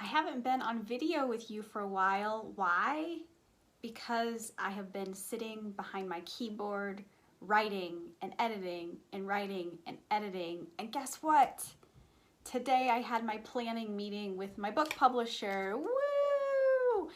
haven't been on video with you for a while. Why? Because I have been sitting behind my keyboard, writing and editing and writing and editing. And guess what? Today I had my planning meeting with my book publisher. Woo!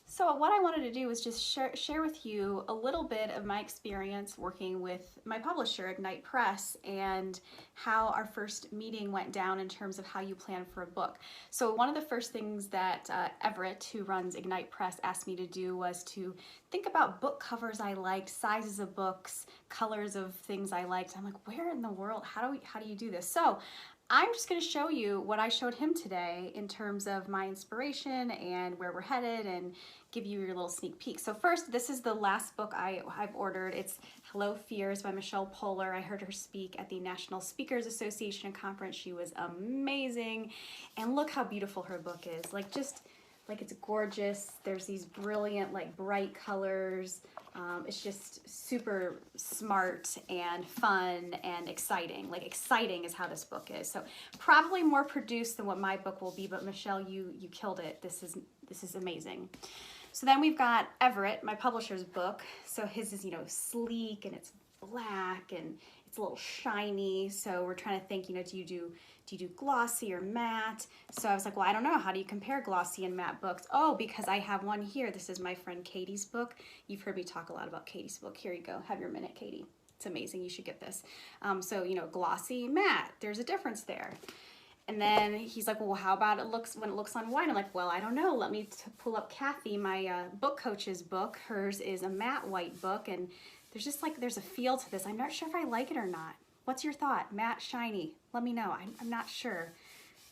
So what I wanted to do was just share with you a little bit of my experience working with my publisher, Ignite Press, and how our first meeting went down in terms of how you plan for a book. So one of the first things that Everett, who runs Ignite Press, asked me to do was to think about book covers I liked, sizes of books, colors of things I liked. I'm like, where in the world, how do you do this? So I'm just going to show you what I showed him today in terms of my inspiration and where we're headed, and give you your little sneak peek. So first, this is the last book I've ordered. It's Hello Fears by Michelle Poler. I heard her speak at the National Speakers Association conference. She was amazing. And look how beautiful her book is. Like it's gorgeous. There's these brilliant, like bright colors. It's just super smart and fun and exciting. Like exciting is how this book is. So probably more produced than what my book will be, but Michelle, you killed it. This is amazing. So then we've got Everett, my publisher's book. So his is, sleek and it's black and it's a little shiny. So we're trying to think, do you do glossy or matte? So I was like, well, I don't know. How do you compare glossy and matte books? Oh, because I have one here. This is my friend Katie's book. You've heard me talk a lot about Katie's book. Here you go. Have your minute, Katie. It's amazing. You should get this. So, glossy, matte. There's a difference there. And then he's like, well, how about when it looks on white? I'm like, well, I don't know. Let me pull up Cathy, my book coach's book. Hers is a matte white book, and there's a feel to this. I'm not sure if I like it or not. What's your thought? Matte, shiny? Let me know. I'm not sure.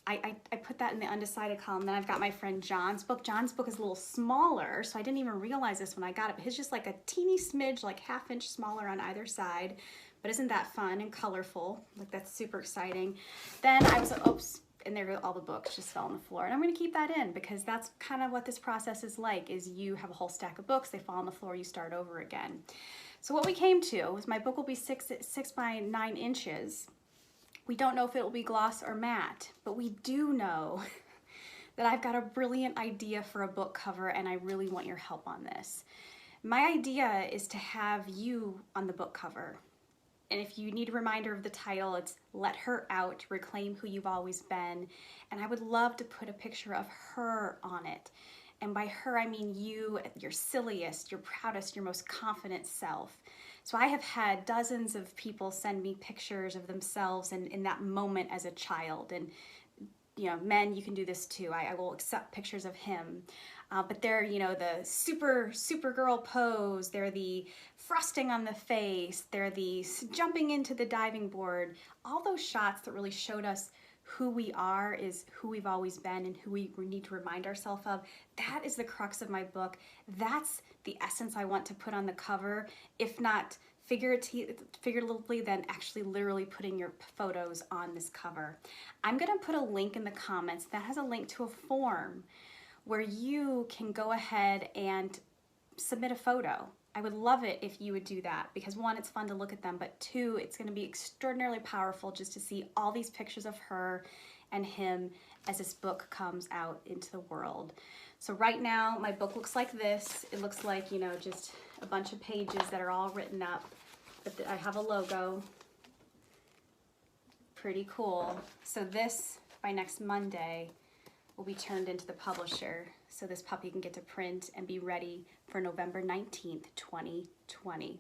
I put that in the undecided column. Then I've got my friend John's book. John's book is a little smaller, so I didn't even realize this when I got it. His just like a teeny smidge, like ½ inch smaller on either side. But isn't that fun and colorful? Like, that's super exciting. Then I was like, oops, and there go all the books just fell on the floor. And I'm gonna keep that in because that's kind of what this process is like, is you have a whole stack of books, they fall on the floor, you start over again. So what we came to was my book will be 6 by 9 inches. We don't know if it will be gloss or matte, but we do know that I've got a brilliant idea for a book cover, and I really want your help on this. My idea is to have you on the book cover. And if you need a reminder of the title, it's Let Her Out, Reclaim Who You've Always Been. And I would love to put a picture of her on it. And by her, I mean you, your silliest, your proudest, your most confident self. So I have had dozens of people send me pictures of themselves in that moment as a child. And men, you can do this too. I will accept pictures of him. But they're, the Supergirl pose, they're the frosting on the face, they're the jumping into the diving board. All those shots that really showed us who we are, is who we've always been and who we need to remind ourselves of. That is the crux of my book. That's the essence I want to put on the cover, if not figuratively, then actually literally putting your photos on this cover. I'm gonna put a link in the comments that has a link to a form where you can go ahead and submit a photo. I would love it if you would do that, because one, it's fun to look at them, but two, it's gonna be extraordinarily powerful just to see all these pictures of her and him as this book comes out into the world. So right now, my book looks like this. It looks like, just a bunch of pages that are all written up, but I have a logo. Pretty cool. So this, by next Monday, will be turned into the publisher, so this puppy can get to print and be ready for November 19th, 2020.